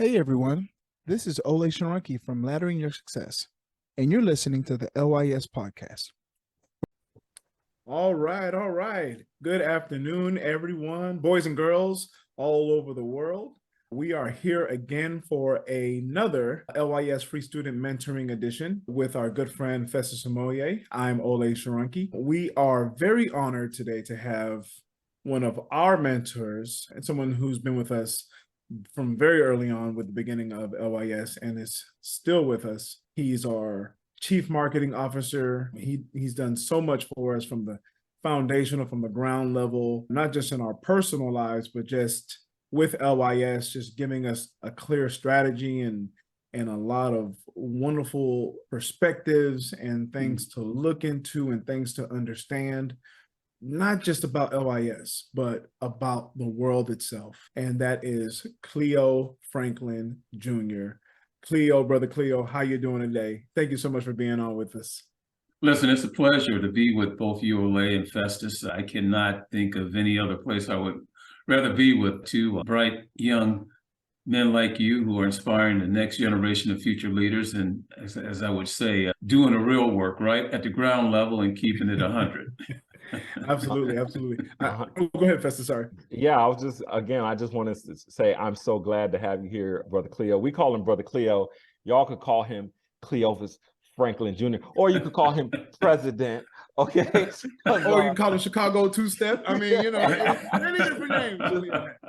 Hey everyone, this is LYS from Laddering Your Success, and you're listening to the LYS Podcast. All right. Good afternoon, everyone, boys and girls all over the world. We are here again for another LYS Free Student Mentoring Edition with our good friend Festus Samoye. I'm LYS Sharanki. We are very honored today to have one of our mentors and someone who's been with us from very early on with the beginning of LYS and is still with us. He's our Chief Marketing Officer. He's done so much for us from the foundational, from the ground level, not just in our personal lives, but just with LYS, just giving us a clear strategy and a lot of wonderful perspectives and things to look into and things to understand, not just about LYS, but about the world itself. And that is Cleo Franklin Jr. Cleo, brother Cleo, how you doing today? Thank you so much for being on with us. Listen, it's a pleasure to be with both you, Ole and Festus. I cannot think of any other place I would rather be with two bright young men like you who are inspiring the next generation of future leaders. And as I would say, doing the real work, right? At the ground level and keeping it 100. Absolutely. Go ahead, Festus, sorry. Yeah, I just wanted to say I'm so glad to have you here, Brother Cleo. We call him Brother Cleo. Y'all could call him Cleophus Franklin Jr., or you could call him President, okay? Or you can call him Chicago Two-Step. I mean, any different names.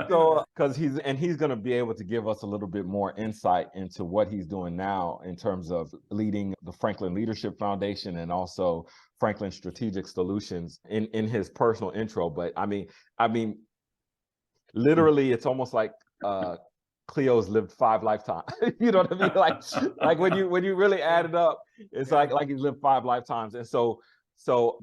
So, because he's going to be able to give us a little bit more insight into what he's doing now in terms of leading the Franklin Leadership Foundation and also Franklin Strategic Solutions in his personal intro. But I mean, literally, it's almost like Cleo's lived 5 lifetimes. You know what I mean? Like when you really add it up, it's like he's lived 5 lifetimes. And so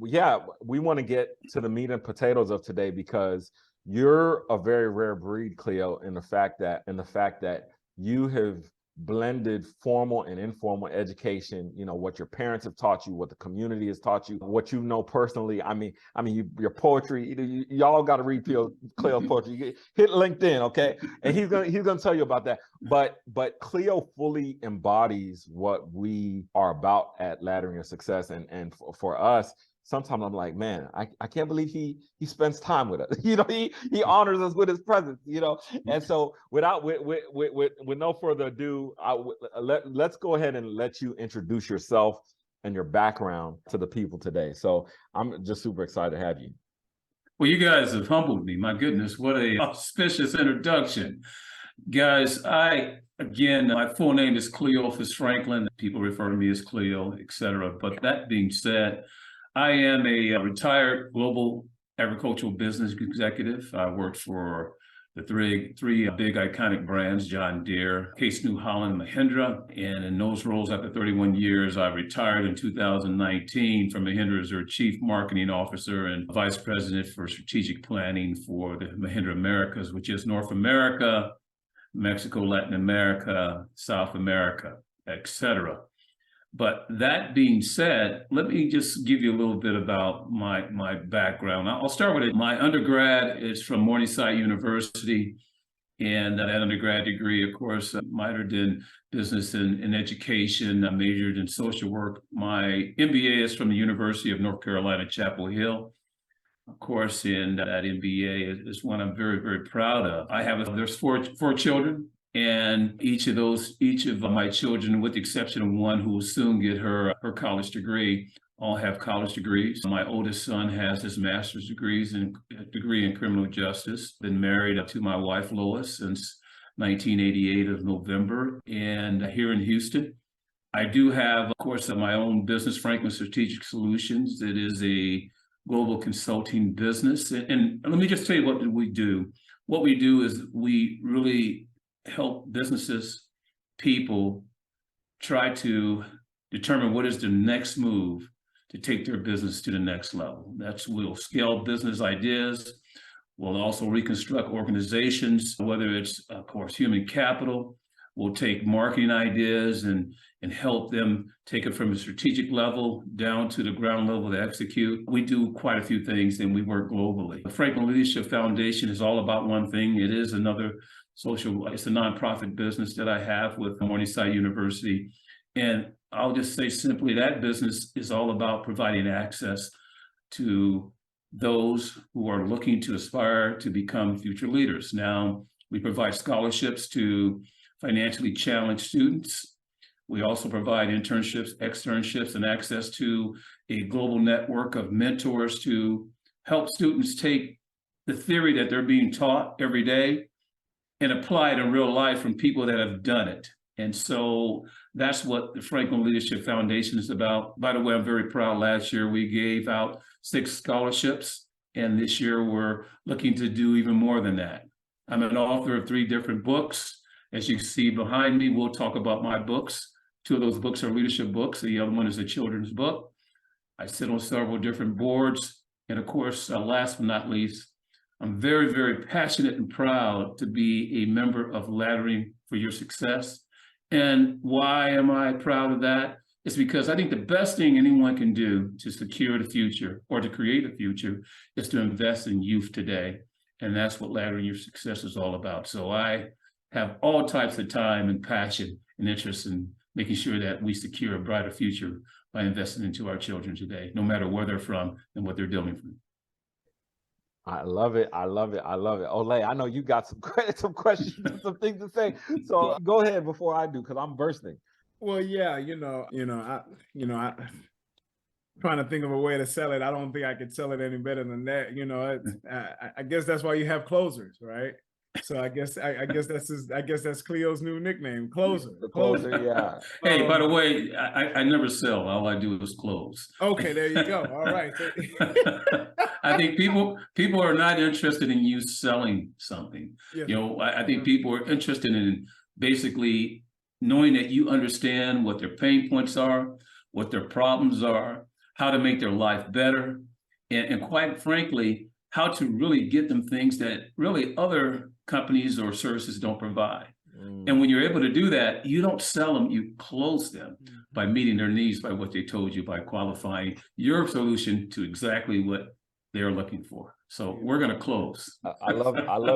yeah, we want to get to the meat and potatoes of today because you're a very rare breed, Cleo, in the fact that you have blended formal and informal education, what your parents have taught you, what the community has taught you, what you know personally. I mean, your poetry, y'all got to read Cleo's poetry. Hit LinkedIn, okay? And he's gonna tell you about that. But Cleo fully embodies what we are about at Laddering Your Success. And for us, sometimes I'm like, man, I can't believe he spends time with us. He honors us with his presence. And so with no further ado, let's go ahead and let you introduce yourself and your background to the people today. So I'm just super excited to have you. Well, you guys have humbled me. My goodness, what a auspicious introduction. Guys, my full name is Cleophus Franklin. People refer to me as Cleo, etc. But that being said, I am a retired global agricultural business executive. I worked for the three big iconic brands, John Deere, Case New Holland, Mahindra. And in those roles, after 31 years, I retired in 2019 from Mahindra as their Chief Marketing Officer and Vice President for Strategic Planning for the Mahindra Americas, which is North America, Mexico, Latin America, South America, etc. But that being said, let me just give you a little bit about my background. I'll start with it. My undergrad is from Morningside University, and that undergrad degree, of course, minored in business and education. I majored in social work. My MBA is from the University of North Carolina, Chapel Hill. Of course, and that MBA is one I'm very, very proud of. There's four children. And each of my children, with the exception of one who will soon get her college degree, all have college degrees. My oldest son has his master's degree in criminal justice. Been married to my wife, Lois, since 1988 of November, and here in Houston. I do have, of course, my own business, Franklin Strategic Solutions. It is a global consulting business. And let me just tell you what we do. What we do is we really help businesses, people try to determine what is the next move to take their business to the next level. We'll scale business ideas. We'll also reconstruct organizations, whether it's, of course, human capital. We'll take marketing ideas and help them take it from a strategic level down to the ground level to execute. We do quite a few things and we work globally. The Franklin Leadership Foundation is all about one thing. It is another It's a nonprofit business that I have with Morningside University. And I'll just say simply that business is all about providing access to those who are looking to aspire to become future leaders. Now, we provide scholarships to financially challenged students. We also provide internships, externships, and access to a global network of mentors to help students take the theory that they're being taught every day and apply it in real life from people that have done it. And so that's what the Franklin Leadership Foundation is about. By the way, I'm very proud. Last year, we gave out 6 scholarships, and this year we're looking to do even more than that. I'm an author of 3 different books. As you can see behind me, we'll talk about my books. 2 of those books are leadership books. The other one is a children's book. I sit on several different boards. And of course, last but not least, I'm very, very passionate and proud to be a member of Laddering for Your Success. And why am I proud of that? It's because I think the best thing anyone can do to secure the future or to create a future is to invest in youth today. And that's what Laddering Your Success is all about. So I have all types of time and passion and interest in making sure that we secure a brighter future by investing into our children today, no matter where they're from and what they're dealing with. I love it. I love it. I love it. Ole, I know you got some questions, some things to say. So go ahead before I do, because I'm bursting. Well, yeah, I trying to think of a way to sell it. I don't think I could sell it any better than that. I guess that's why you have closers, right? So I guess that's Cleo's new nickname, closer. The closer, yeah. Hey, by the way, I never sell. All I do is close. Okay, there you go. All right. I think people are not interested in you selling something. Yes. I think people are interested in basically knowing that you understand what their pain points are, what their problems are, how to make their life better, and quite frankly, how to really get them things that really other companies or services don't provide. And when you're able to do that, you don't sell them, you close them by meeting their needs, by what they told you, by qualifying your solution to exactly what they're looking for. So we're going to close. I love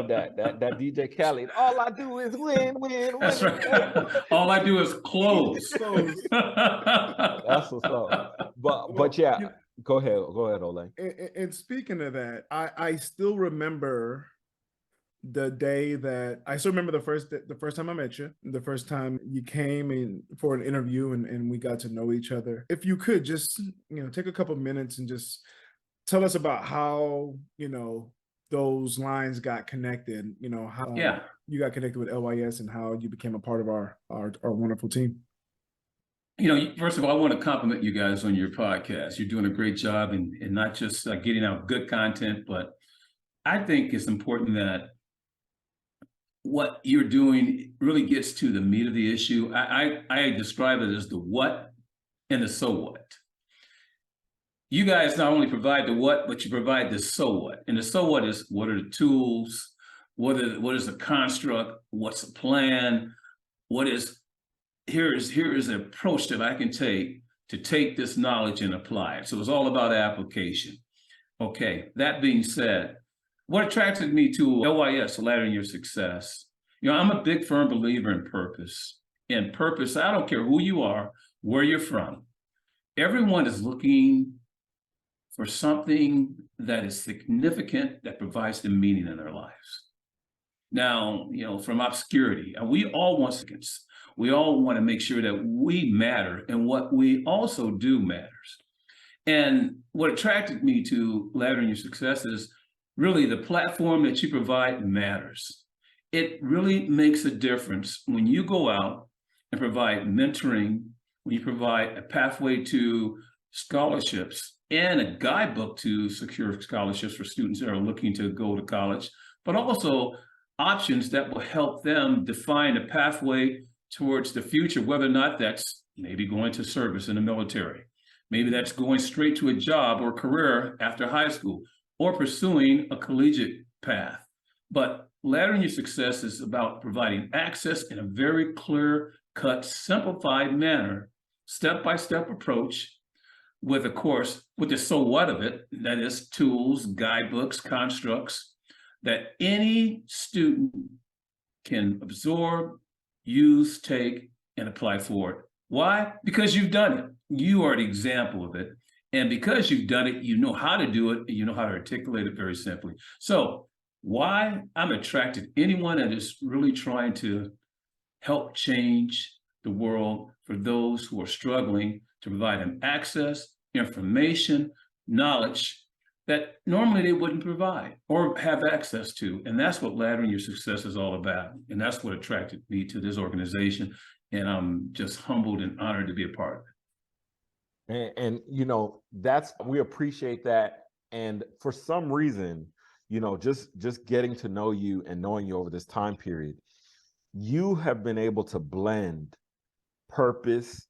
that DJ Khaled. All I do is win. That's right. All I do is close. That's what's up. But yeah, go ahead, Ole. And speaking of that, I still remember the day that the first time I met you, the first time you came in for an interview and we got to know each other. If you could just, take a couple minutes and just tell us about how, those lines got connected, how you got connected with LYS and how you became a part of our wonderful team. First of all, I want to compliment you guys on your podcast. You're doing a great job in not just getting out good content, but I think it's important that what you're doing really gets to the meat of the issue. I describe it as the what and the so what. You guys not only provide the what, but you provide the so what. And the so what is, what are the tools? What is the construct? What's the plan? Here is an approach that I can take to take this knowledge and apply it. So it's all about application. Okay, that being said, what attracted me to LYS, Laddering Your Success? I'm a big firm believer in purpose. In purpose, I don't care who you are, where you're from. Everyone is looking for something that is significant, that provides them meaning in their lives. Now, from obscurity, we all want significance. We all want to make sure that we matter and what we also do matters. And what attracted me to Laddering Your Success is really the platform that you provide matters. It really makes a difference when you go out and provide mentoring, when you provide a pathway to scholarships and a guidebook to secure scholarships for students that are looking to go to college, but also options that will help them define a pathway towards the future, whether or not that's maybe going to service in the military. Maybe that's going straight to a job or career after high school, or pursuing a collegiate path. But Laddering Your Success is about providing access in a very clear-cut, simplified manner, step-by-step approach with, of course, with the so what of it, that is tools, guidebooks, constructs, that any student can absorb, use, take, and apply for it. Why? Because you've done it. You are the example of it. And because you've done it, you know how to do it, and you know how to articulate it very simply. So why I'm attracted to anyone that is really trying to help change the world for those who are struggling, to provide them access, information, knowledge that normally they wouldn't provide or have access to. And that's what Laddering Your Success is all about. And that's what attracted me to this organization. And I'm just humbled and honored to be a part of it. And we appreciate that. And for some reason, just getting to know you and knowing you over this time period, you have been able to blend purpose,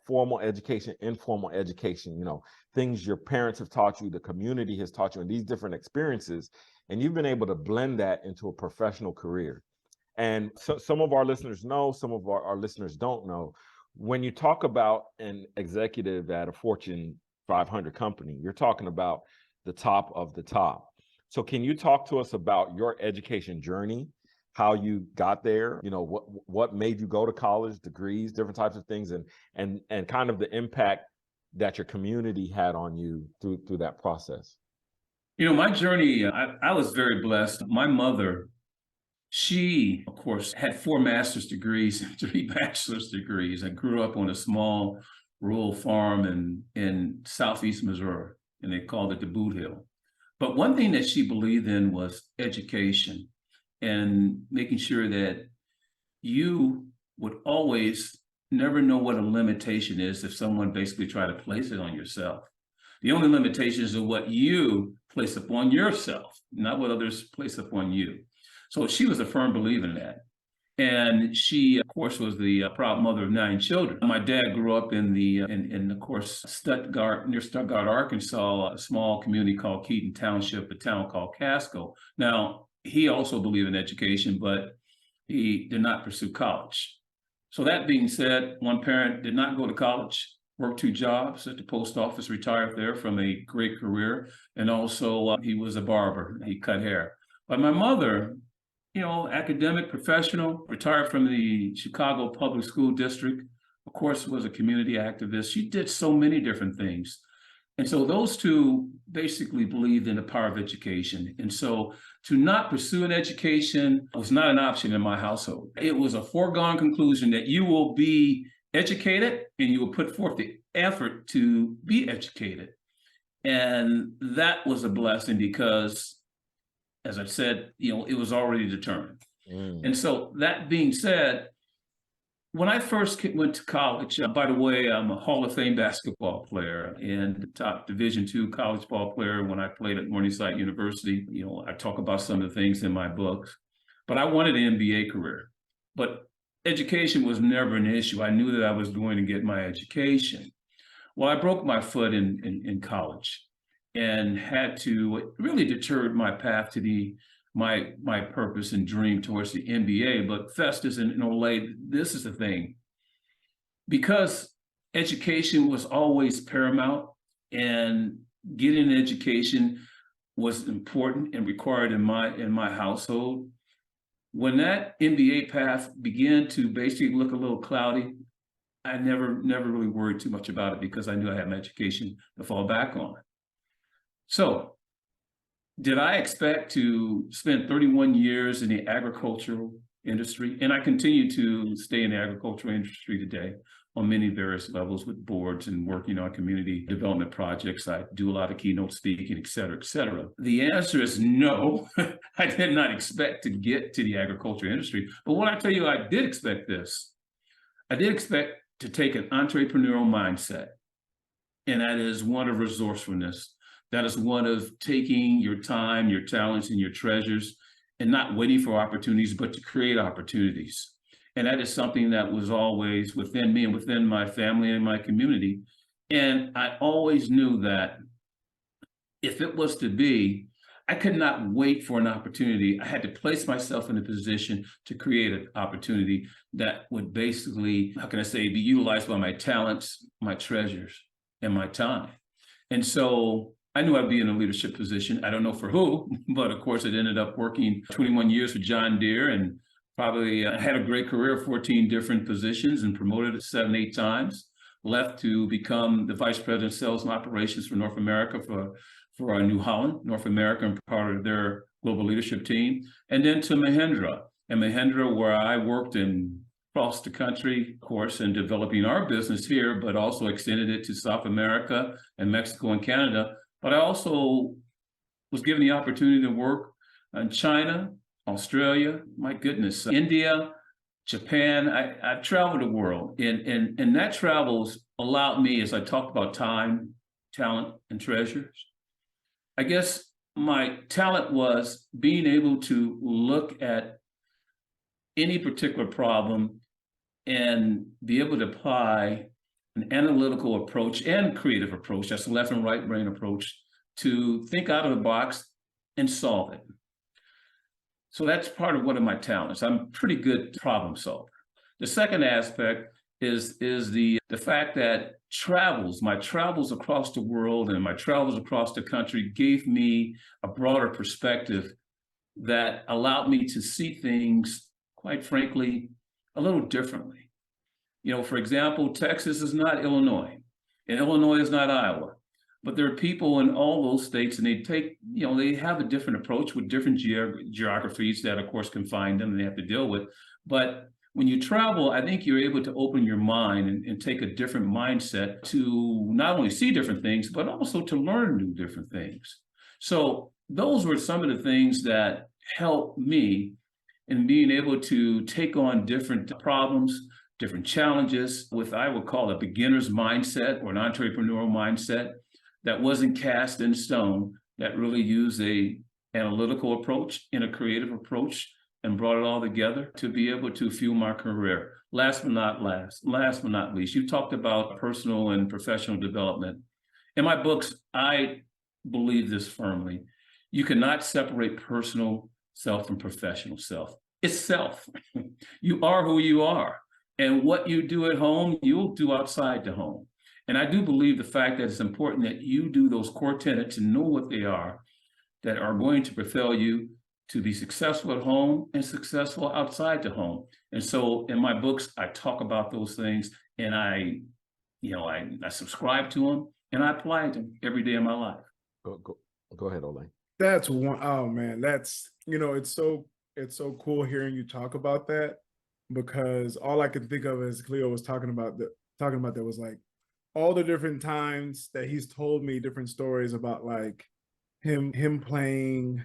formal education, informal education, things your parents have taught you, the community has taught you, and these different experiences. And you've been able to blend that into a professional career. And so some of our listeners know, some of our listeners don't know. When you talk about an executive at a Fortune 500 company, you're talking about the top of the top. So can you talk to us about your education journey, how you got there, what made you go to college, degrees, different types of things, and kind of the impact that your community had on you through that process? My journey, I was very blessed. My mother, she, of course, had 4 master's degrees and 3 bachelor's degrees. I grew up on a small rural farm in southeast Missouri, and they called it the Boot Hill. But one thing that she believed in was education and making sure that you would always never know what a limitation is if someone basically tried to place it on yourself. The only limitations are what you place upon yourself, not what others place upon you. So she was a firm believer in that. And she, of course, was the proud mother of 9 children. My dad grew up in of course, Stuttgart, near Stuttgart, Arkansas, a small community called Keaton Township, a town called Casco. Now, he also believed in education, but he did not pursue college. So that being said, one parent did not go to college, worked 2 jobs at the post office, retired there from a great career. And also he was a barber, he cut hair. But my mother, academic professional, retired from the Chicago Public School District, of course, was a community activist. She did so many different things. And so those 2 basically believed in the power of education. And so to not pursue an education was not an option in my household. It was a foregone conclusion that you will be educated and you will put forth the effort to be educated. And that was a blessing because, as I said, it was already determined. And so that being said, when I first went to college, by the way, I'm a Hall of Fame basketball player and top Division II college ball player when I played at Morningside University. I talk about some of the things in my books, but I wanted an MBA career. But education was never an issue. I knew that I was going to get my education. Well, I broke my foot in college and had to, it really deterred my path to my purpose and dream towards the MBA. But Festus and Olay, this is the thing. Because education was always paramount and getting an education was important and required in my household, when that MBA path began to basically look a little cloudy, I never really worried too much about it because I knew I had my education to fall back on. So, did I expect to spend 31 years in the agricultural industry? And I continue to stay in the agricultural industry today on many various levels with boards and working on community development projects. I do a lot of keynote speaking, et cetera, et cetera. The answer is no. I did not expect to get to the agricultural industry. But what I tell you, I did expect this. I did expect to take an entrepreneurial mindset, and that is one of resourcefulness. That is one of taking your time, your talents, and your treasures and not waiting for opportunities, but to create opportunities. And that is something that was always within me and within my family and my community. And I always knew that if it was to be, I could not wait for an opportunity. I had to place myself in a position to create an opportunity that would basically, how can I say, be utilized by my talents, my treasures, and my time. And so I knew I'd be in a leadership position. I don't know for who, but of course it ended up working 21 years with John Deere and Probably had a great career, 14 different positions and promoted 7, 8 times. Left to become the Vice President of Sales and Operations for North America for New Holland, North America, and part of their global leadership team. And then to Mahindra. And Mahindra, where I worked across the country, of course, in developing our business here, but also extended it to South America and Mexico and Canada. But I also was given the opportunity to work in China, Australia, my goodness, India, Japan. I've traveled the world, and that travels allowed me, as I talked about time, talent, and treasures. I guess my talent was being able to look at any particular problem and be able to apply an analytical approach and creative approach, that's a left and right brain approach, to think out of the box and solve it. So that's part of one of my talents. I'm a pretty good problem solver. The second aspect is the fact that my travels across the world and my travels across the country gave me a broader perspective that allowed me to see things, quite frankly, a little differently. For example, Texas is not Illinois, and Illinois is not Iowa. But there are people in all those states, and they have a different approach with different geographies that, of course, confine them and they have to deal with. But when you travel, I think you're able to open your mind and take a different mindset to not only see different things, but also to learn new different things. So those were some of the things that helped me in being able to take on different problems, different challenges with, I would call a beginner's mindset or an entrepreneurial mindset that wasn't cast in stone, that really used a analytical approach and a creative approach and brought it all together to be able to fuel my career. Last but not least, you talked about personal and professional development. In my books, I believe this firmly. You cannot separate personal self from professional self. It's self. You are who you are. And what you do at home, you'll do outside the home. And I do believe the fact that it's important that you do those core tenets and know what they are that are going to propel you to be successful at home and successful outside the home. And so in my books, I talk about those things, and I subscribe to them and I apply them every day of my life. Go ahead, Ole. That's one. Oh man, that's, it's so cool hearing you talk about that, because all I can think of as Cleo was talking about that was like all the different times that he's told me different stories about like him playing.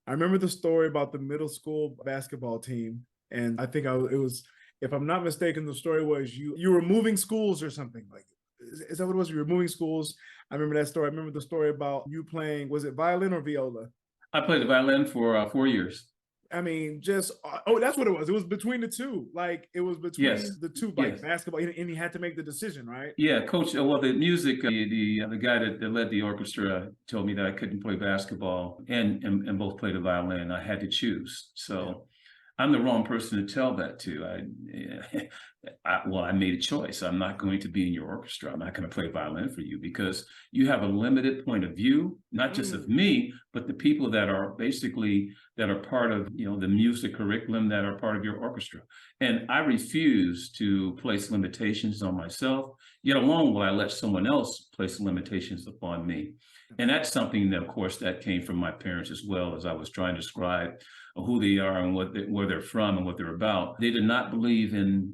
I remember the story about the middle school basketball team, and I think it was, if I'm not mistaken, the story was you were moving schools or something. Like, is that what it was? You were moving schools. I remember that story. I remember the story about you playing, was it violin or viola? I played the violin for 4 years. I mean, that's what it was. It was between the two. Like, it was between the two, like basketball, and he had to make the decision, right? Yeah, coach. Well, the music, the guy that led the orchestra told me that I couldn't play basketball and both play the violin. I had to choose. So I'm the wrong person to tell that to. I made a choice. I'm not going to be in your orchestra. I'm not going to play violin for you because you have a limited point of view, not just of me, but the people that are part of the music curriculum that are part of your orchestra. And I refuse to place limitations on myself, yet alone will I let someone else place limitations upon me. And that's something that, of course, that came from my parents as well, as I was trying to describe who they are and where they're from and what they're about. They did not believe in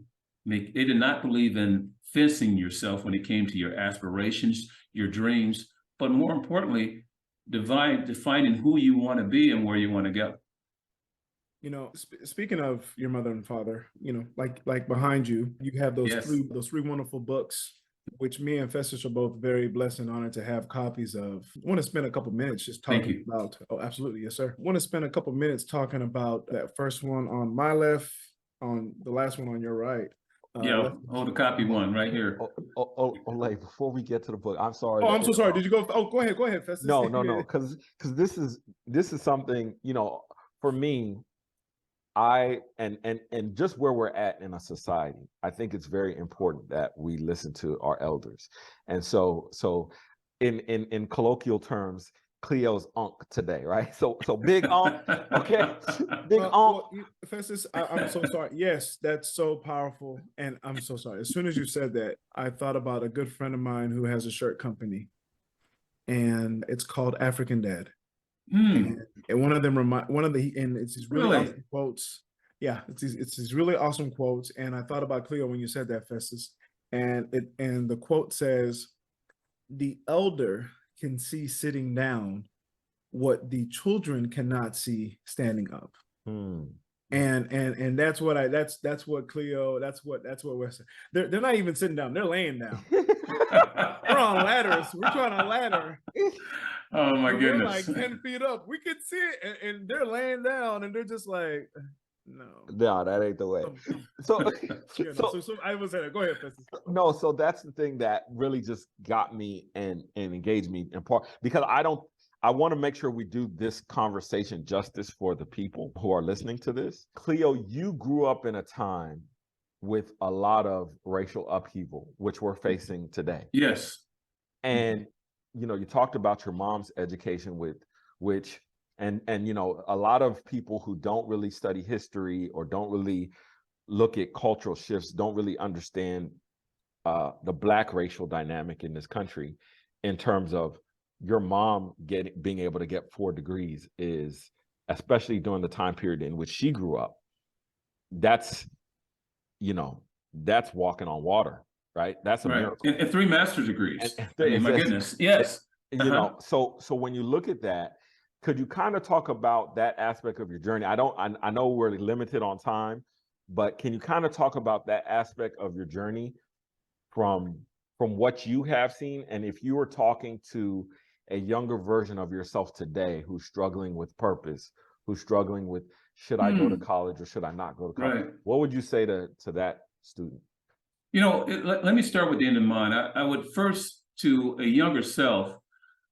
fencing yourself when it came to your aspirations, your dreams, but more importantly, defining who you want to be and where you want to go. Speaking of your mother and father, like behind you, you have those three wonderful books, which me and Festus are both very blessed and honored to have copies of. I want to spend a couple minutes just talking about. Oh, absolutely, yes, sir. I want to spend a couple minutes talking about that first one on my left, on the last one on your right. The copy one right here. Ole, before we get to the book, I'm sorry. Oh, I'm so sorry. Did you go? Oh, go ahead, Festus. No, because this is something, for me, and just where we're at in a society, I think it's very important that we listen to our elders. And so in colloquial terms, Cleo's Unc today, right? So big Unc, okay, big Unc. Festus, I'm so sorry. Yes, that's so powerful, and I'm so sorry. As soon as you said that, I thought about a good friend of mine who has a shirt company, and it's called African Dad. And one of them and it's these really Really? awesome quotes. Yeah, it's these really awesome quotes. And I thought about Cleo when you said that, Festus. And the quote says, "The elder can see sitting down what the children cannot see standing up." And that's what Cleo, that's what we're saying. They're not even sitting down, they're laying down. We're on ladders. We're trying a ladder. Oh my We're like goodness. 10 feet up. We can see it, and they're laying down, and they're just like, no, that ain't the way. So I was saying, go ahead, Festus. No, so that's the thing that really just got me and engaged me in part, because I want to make sure we do this conversation justice for the people who are listening to this. Cleo, you grew up in a time with a lot of racial upheaval, which we're facing today. Yes. And, you talked about your mom's education and a lot of people who don't really study history or don't really look at cultural shifts don't really understand the Black racial dynamic in this country in terms of your mom being able to get 4 degrees is, especially during the time period in which she grew up, that's walking on water, right? That's a miracle. And 3 master's degrees. My goodness. Yes. So when you look at that, could you kind of talk about that aspect of your journey? I know we're limited on time, but can you kind of talk about that aspect of your journey from what you have seen? And if you were talking to a younger version of yourself today who's struggling with purpose, who's struggling with, should I go to college or should I not go to college? Right. What would you say to that student? Let me start with the end in mind. I would first, to a younger self,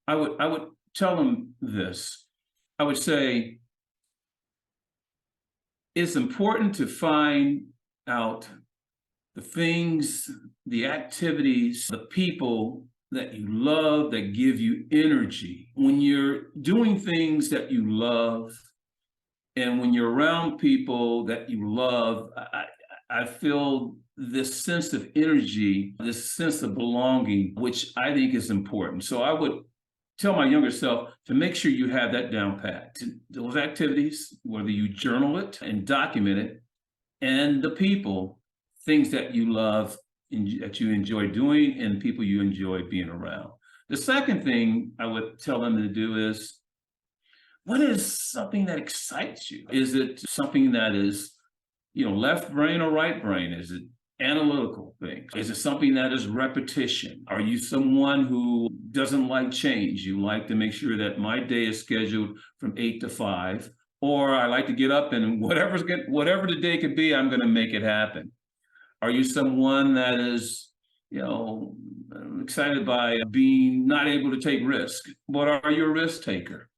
I would tell them this. I would say, it's important to find out the things, the activities, the people that you love that give you energy. When you're doing things that you love, and when you're around people that you love, I feel this sense of energy, this sense of belonging, which I think is important. So I would tell my younger self to make sure you have that down pat. Those activities, whether you journal it and document it, and the people, things that you love, that you enjoy doing, and people you enjoy being around. The second thing I would tell them to do is, what is something that excites you? Is it something that is, left brain or right brain? Is it analytical things? Is it something that is repetition? Are you someone who doesn't like change? You like to make sure that my day is scheduled from 8 to 5, or I like to get up and whatever the day could be, I'm going to make it happen. Are you someone that is, excited by being not able to take risk? What are you a risk taker?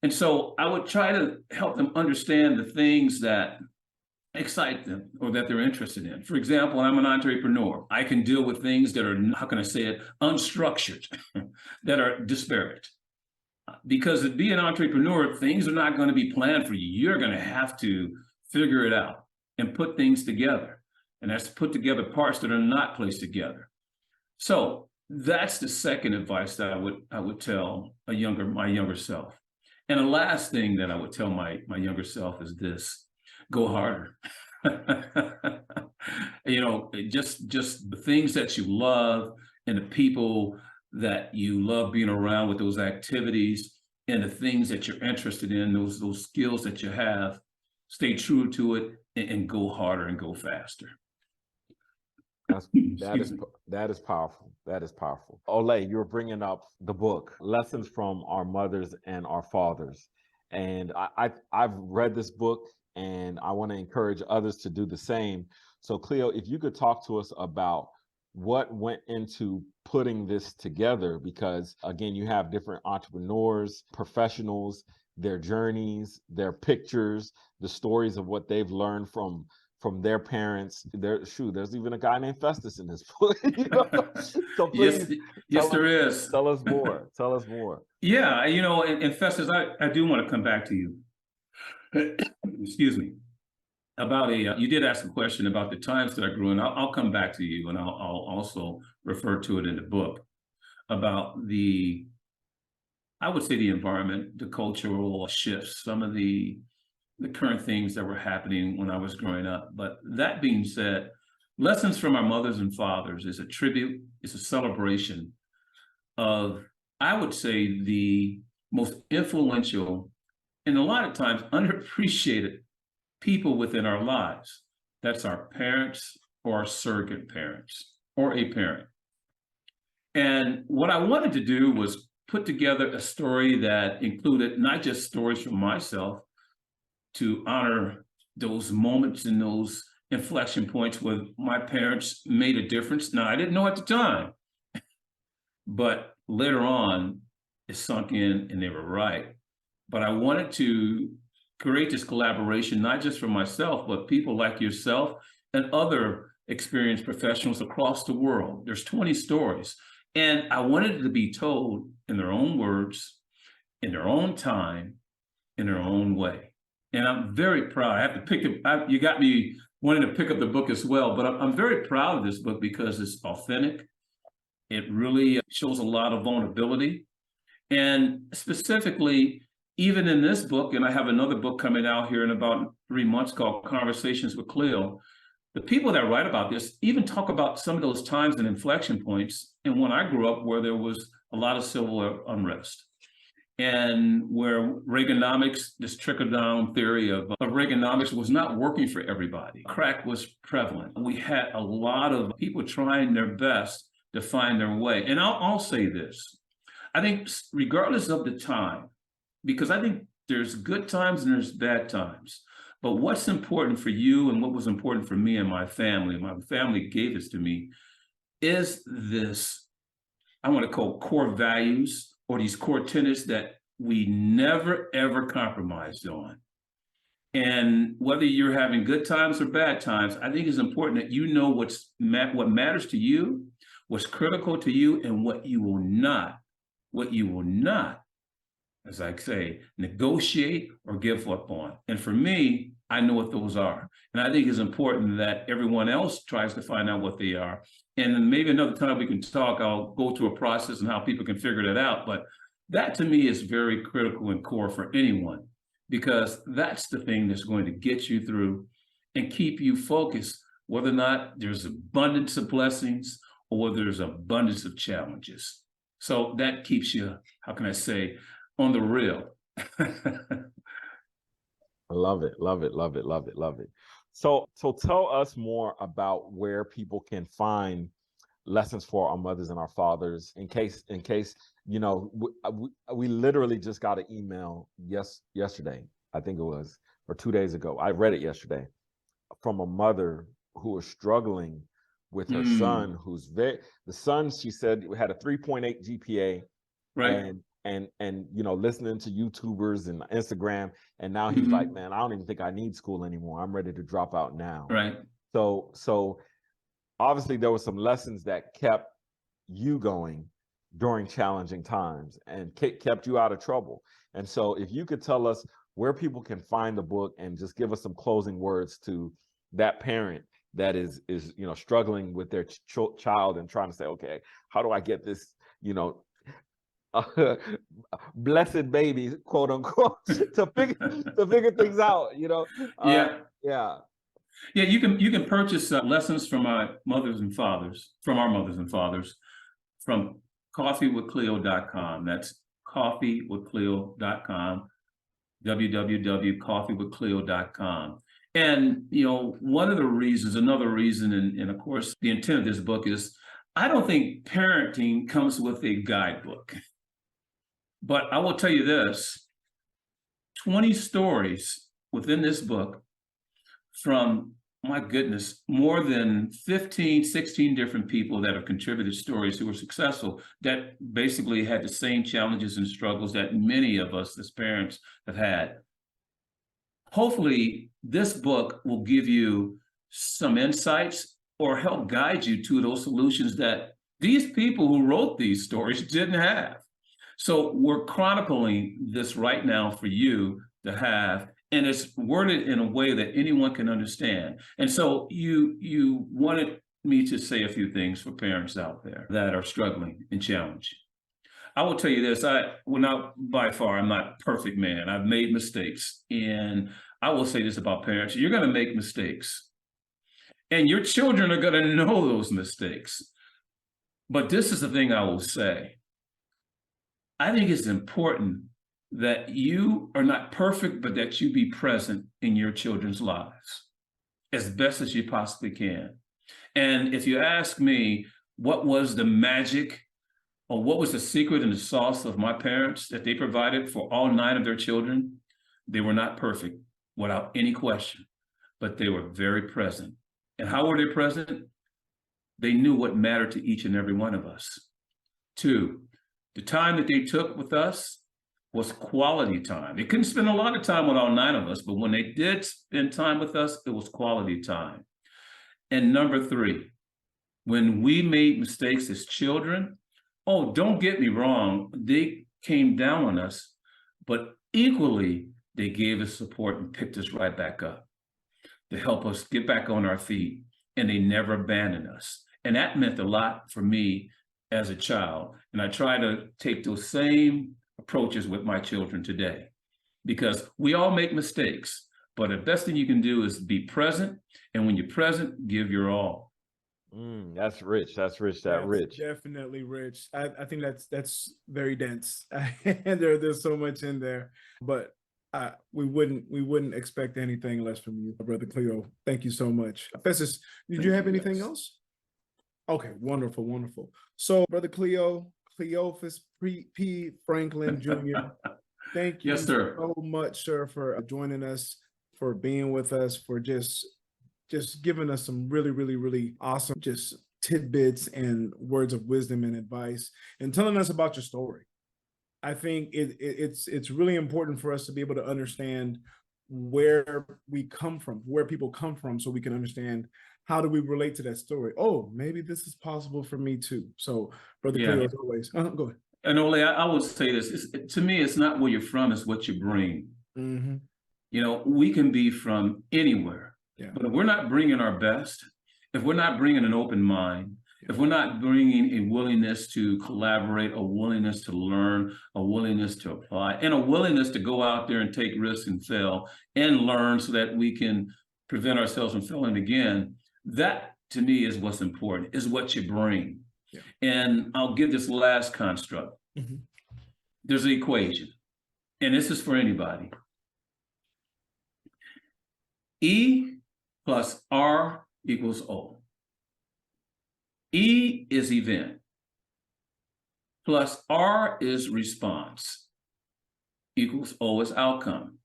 And so I would try to help them understand the things that excite them or that they're interested in. For example, I'm an entrepreneur. I can deal with things that are, how can I say it, unstructured, that are disparate. Because to be an entrepreneur, things are not going to be planned for you. You're going to have to figure it out and put things together. And that's to put together parts that are not placed together. So that's the second advice that I would tell my younger self. And the last thing that I would tell my younger self is this: go harder. Just the things that you love and the people that you love being around with, those activities and the things that you're interested in, those skills that you have, stay true to it and go harder and go faster. That is powerful. That is powerful. Ole, you're bringing up the book, Lessons from Our Mothers and Our Fathers. And I've read this book, and I want to encourage others to do the same. So Cleo, if you could talk to us about what went into putting this together, because again, you have different entrepreneurs, professionals, their journeys, their pictures, the stories of what they've learned from from their parents. There's even a guy named Festus in this book. So please, yes, there is. Tell us more. Tell us more. Yeah, and Festus, I do want to come back to you. Excuse me. About you did ask a question about the times that I grew in. I'll come back to you, and I'll also refer to it in the book about I would say the environment, the cultural shifts, some of the current things that were happening when I was growing up. But that being said, Lessons from Our Mothers and Fathers is a tribute, it's a celebration of, I would say, the most influential and a lot of times underappreciated people within our lives. That's our parents or our surrogate parents or a parent. And what I wanted to do was put together a story that included not just stories from myself to honor those moments and those inflection points where my parents made a difference. Now, I didn't know at the time, but later on, it sunk in and they were right. But I wanted to create this collaboration, not just for myself, but people like yourself and other experienced professionals across the world. There's 20 stories. And I wanted it to be told in their own words, in their own time, in their own way. And I'm very proud. I have to pick up, you got me wanting to pick up the book as well, but I'm very proud of this book because it's authentic. It really shows a lot of vulnerability. And specifically, even in this book, and I have another book coming out here in about 3 months called Conversations with Cleo, the people that write about this even talk about some of those times and inflection points and when I grew up where there was a lot of civil unrest and where Reaganomics, this trickle-down theory of Reaganomics was not working for everybody. Crack was prevalent. We had a lot of people trying their best to find their way. And I'll say this, I think regardless of the time, because I think there's good times and there's bad times. But what's important for you and what was important for me and my family gave this to me, is this, I want to call core values or these core tenets that we never, ever compromised on. And whether you're having good times or bad times, I think it's important that you know what matters to you, what's critical to you, and what you will not, as I say, negotiate or give up on. And for me, I know what those are. And I think it's important that everyone else tries to find out what they are. And then maybe another time we can talk, I'll go through a process and how people can figure that out. But that to me is very critical and core for anyone, because that's the thing that's going to get you through and keep you focused, whether or not there's abundance of blessings or whether there's abundance of challenges. So that keeps you, how can I say, on the real. I love it, love it, love it, love it, love it. So tell us more about where people can find Lessons for Our Mothers and Our Fathers, in case we literally just got an email yesterday, I think it was, or 2 days ago. I read it yesterday, from a mother who was struggling with her son, the son, she said, had a 3.8 GPA, right? And listening to YouTubers and Instagram, and now he's like, man, I don't even think I need school anymore. I'm ready to drop out now. Right. So obviously there were some lessons that kept you going during challenging times and kept you out of trouble. And so if you could tell us where people can find the book and just give us some closing words to that parent that is struggling with their child and trying to say, okay, how do I get this, blessed baby, quote unquote, to figure things out, Yeah, you can purchase Lessons from Our Mothers and Fathers, from coffeewithcleo.com. That's coffeewithcleo.com, www.coffeewithcleo.com. And another reason, and of course the intent of this book is, I don't think parenting comes with a guidebook. But I will tell you this, 20 stories within this book from, my goodness, more than 15, 16 different people that have contributed stories who were successful, that basically had the same challenges and struggles that many of us as parents have had. Hopefully, this book will give you some insights or help guide you to those solutions that these people who wrote these stories didn't have. So we're chronicling this right now for you to have, and it's worded in a way that anyone can understand. And so you wanted me to say a few things for parents out there that are struggling and challenged. I will tell you this, I'm not a perfect man. I've made mistakes. And I will say this about parents, you're going to make mistakes. And your children are going to know those mistakes. But this is the thing I will say. I think it's important that you are not perfect, but that you be present in your children's lives as best as you possibly can. And if you ask me, what was the magic or what was the secret and the sauce of my parents that they provided for all 9 of their children? They were not perfect, without any question, but they were very present. And how were they present? They knew what mattered to each and every one of us. 2, the time that they took with us was quality time. They couldn't spend a lot of time with all 9 of us, but when they did spend time with us, it was quality time. And number 3, when we made mistakes as children, oh, don't get me wrong, they came down on us, but equally, they gave us support and picked us right back up to help us get back on our feet, and they never abandoned us. And that meant a lot for me as a child. And I try to take those same approaches with my children today, because we all make mistakes, but the best thing you can do is be present. And when you're present, give your all. That's rich. That's rich. Rich. Definitely rich. I think that's very dense. And there's so much in there, but we wouldn't expect anything less from you, Brother Cleo. Thank you so much. Festus, did you have anything else? Okay, wonderful, wonderful. So, Brother Cleophus P. Franklin Jr., thank you Yes, sir. so much, sir, for joining us, for being with us, for just giving us some really, really, really awesome just tidbits and words of wisdom and advice, and telling us about your story. I think it's really important for us to be able to understand where we come from, where people come from, so we can understand how do we relate to that story. Oh, maybe this is possible for me too. So, Brother Cleo, as always, go ahead. And Ole, I would say this, to me, it's not where you're from, it's what you bring. Mm-hmm. You know, we can be from anywhere, but if we're not bringing our best, if we're not bringing an open mind, if we're not bringing a willingness to collaborate, a willingness to learn, a willingness to apply, and a willingness to go out there and take risks and fail and learn so that we can prevent ourselves from failing again, that to me is what's important, is what you bring. Yeah. And I'll give this last construct. Mm-hmm. There's an equation, and this is for anybody. E plus R equals O. E is event, plus R is response, equals O is outcome.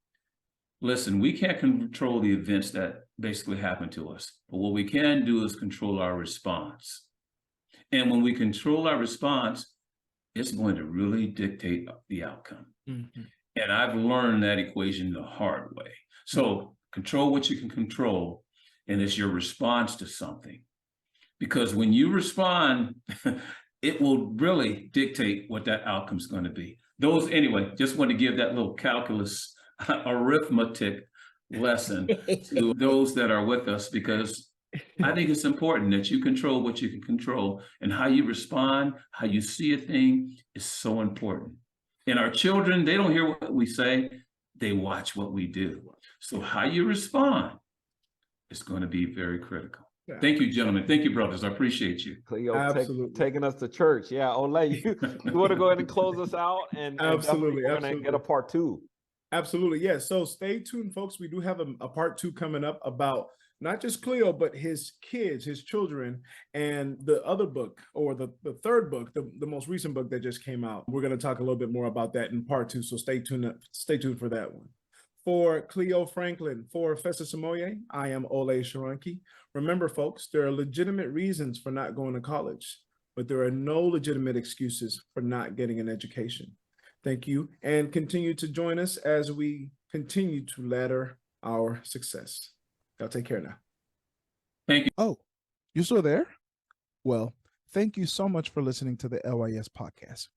Listen, we can't control the events that basically happen to us, but what we can do is control our response. And when we control our response, it's going to really dictate the outcome. Mm-hmm. And I've learned that equation the hard way. So control what you can control, and it's your response to something. Because when you respond, it will really dictate what that outcome is going to be. Anyway, just want to give that little calculus arithmetic lesson to those that are with us, because I think it's important that you control what you can control, and how you respond, how you see a thing is so important. And our children, they don't hear what we say, they watch what we do. So how you respond is going to be very critical. Yeah. Thank you, gentlemen. Thank you, brothers. I appreciate you. Cleo, taking us to church. Yeah, Ole, you want to go ahead and close us out? And absolutely, we're going to get a part 2. Absolutely, yes. So stay tuned, folks. We do have a part 2 coming up about not just Cleo, but his kids, his children, and the other book, or the third book, the most recent book that just came out. We're going to talk a little bit more about that in part 2. So stay tuned for that one. For Cleo Franklin, for Festus Samoye, I am Ole Sharanki. Remember, folks, there are legitimate reasons for not going to college, but there are no legitimate excuses for not getting an education. Thank you, and continue to join us as we continue to ladder our success. Y'all take care now. Thank you. Oh, you're still there? Well, thank you so much for listening to the LYS podcast.